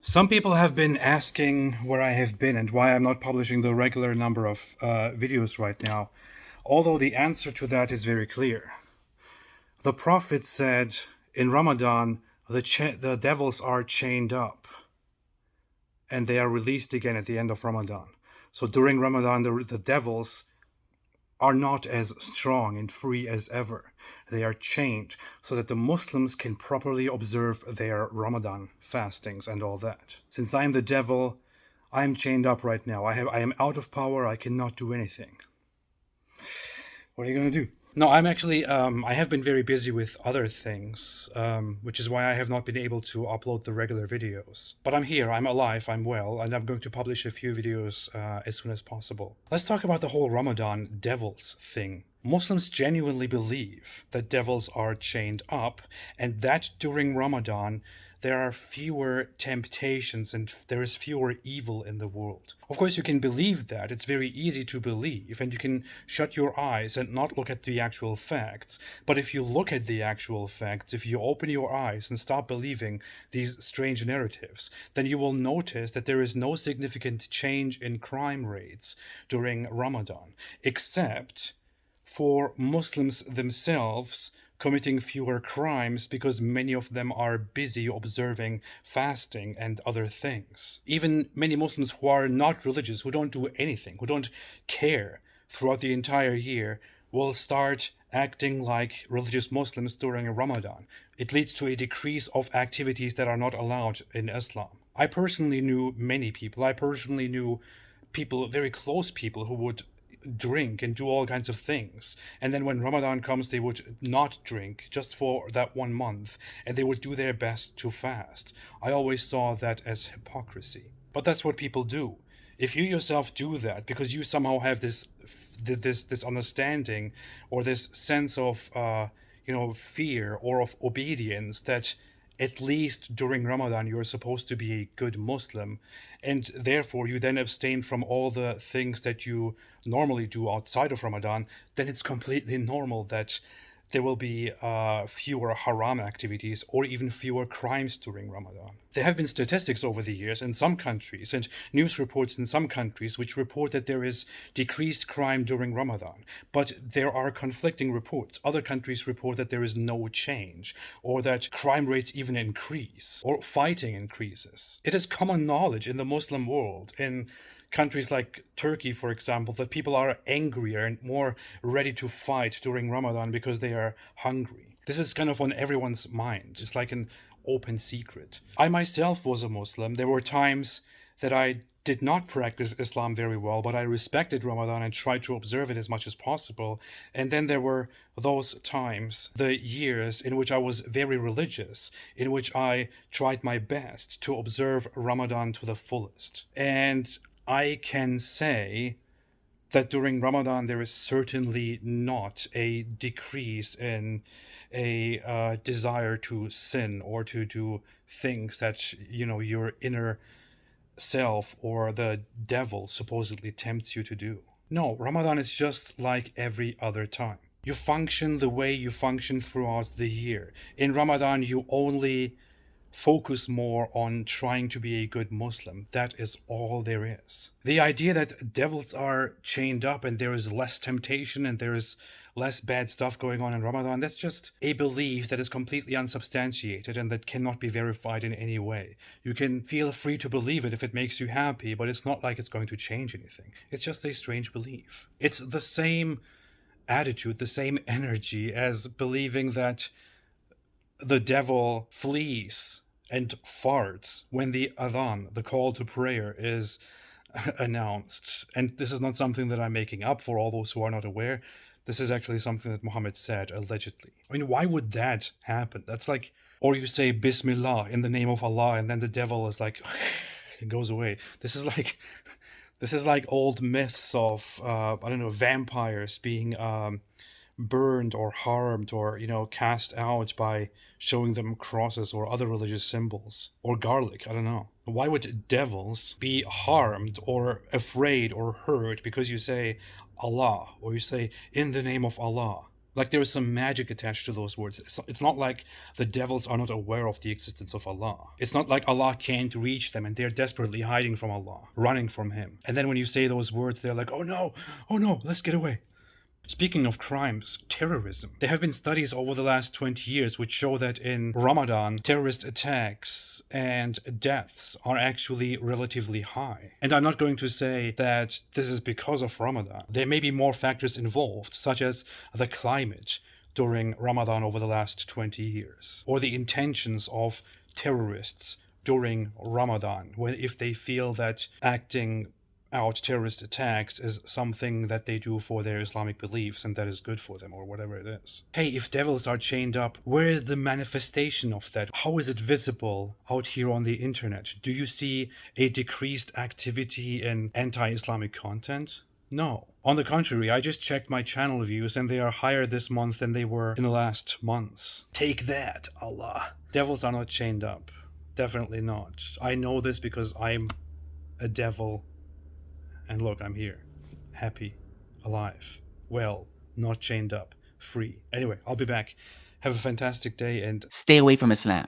Some people have been asking where I have been and why I'm not publishing the regular number of videos right now, although the answer to that is very clear. The Prophet said in Ramadan, the devils are chained up and they are released again at the end of Ramadan. So during Ramadan, the devils are not as strong and free as ever. They are chained so that the Muslims can properly observe their Ramadan fastings and all that. Since I am the devil, I am chained up right now. I am out of power. I cannot do anything. What are you going to do? No, I'm actually, I have been very busy with other things, which is why I have not been able to upload the regular videos. But I'm here, I'm alive, I'm well, and I'm going to publish a few videos as soon as possible. Let's talk about the whole Ramadan devils thing. Muslims genuinely believe that devils are chained up, and that during Ramadan, there are fewer temptations and there is fewer evil in the world. Of course, you can believe that. It's very easy to believe, and you can shut your eyes and not look at the actual facts. But if you look at the actual facts, if you open your eyes and stop believing these strange narratives, then you will notice that there is no significant change in crime rates during Ramadan, except for Muslims themselves committing fewer crimes because many of them are busy observing fasting and other things. Even many Muslims who are not religious, who don't do anything, who don't care throughout the entire year, will start acting like religious Muslims during Ramadan. It leads to a decrease of activities that are not allowed in Islam. I personally knew many people. I personally knew people, very close people, who would drink and do all kinds of things. And then when Ramadan comes, they would not drink just for that 1 month, and they would do their best to fast. I always saw that as hypocrisy. But that's what people do. If you yourself do that because you somehow have this understanding or this sense of fear or of obedience that at least during Ramadan you're supposed to be a good Muslim, and therefore you then abstain from all the things that you normally do outside of Ramadan, then it's completely normal that there will be fewer haram activities or even fewer crimes during Ramadan. There have been statistics over the years in some countries and news reports in some countries which report that there is decreased crime during Ramadan, but there are conflicting reports. Other countries report that there is no change, or that crime rates even increase, or fighting increases. It is common knowledge in the Muslim world, in countries like Turkey, for example, that people are angrier and more ready to fight during Ramadan because they are hungry. This is kind of on everyone's mind. It's like an open secret. I myself was a Muslim. There were times that I did not practice Islam very well, but I respected Ramadan and tried to observe it as much as possible. And then there were those times, the years in which I was very religious, in which I tried my best to observe Ramadan to the fullest. And I can say that during Ramadan there is certainly not a decrease in a desire to sin or to do things that your inner self or the devil supposedly tempts you to do. No, Ramadan is just like every other time. You function the way you function throughout the year. In Ramadan you only focus more on trying to be a good Muslim. That is all there is. The idea that devils are chained up and there is less temptation and there is less bad stuff going on in Ramadan, that's just a belief that is completely unsubstantiated and that cannot be verified in any way. You can feel free to believe it if it makes you happy, but it's not like it's going to change anything. It's just a strange belief. It's the same attitude, the same energy as believing that the devil flees and farts when the adhan, the call to prayer, is announced. And this is not something that I'm making up for all those who are not aware. This is actually something that Muhammad said, allegedly. I mean, why would that happen? That's like, or you say Bismillah in the name of Allah, and then the devil is like, it goes away. This is like old myths of, vampires being burned or harmed or cast out by showing them crosses or other religious symbols, or garlic. I don't know. Why would devils be harmed or afraid or hurt because you say Allah or you say in the name of Allah? Like there is some magic attached to those words. It's not like the devils are not aware of the existence of Allah. It's not like Allah can't reach them and they're desperately hiding from Allah, running from Him. And then when you say those words, they're like, oh no, let's get away. Speaking of crimes, terrorism. There have been studies over the last 20 years which show that in Ramadan, terrorist attacks and deaths are actually relatively high. And I'm not going to say that this is because of Ramadan. There may be more factors involved, such as the climate during Ramadan over the last 20 years, or the intentions of terrorists during Ramadan, if they feel that acting out terrorist attacks is something that they do for their Islamic beliefs and that is good for them, or whatever it is. Hey, if devils are chained up, where is the manifestation of that? How is it visible out here on the internet? Do you see a decreased activity in anti-Islamic content? No. On the contrary, I just checked my channel views and they are higher this month than they were in the last months. Take that, Allah. Devils are not chained up. Definitely not. I know this because I'm a devil. And look, I'm here. Happy. Alive. Well, not chained up. Free. Anyway, I'll be back. Have a fantastic day and Stay away from Islam.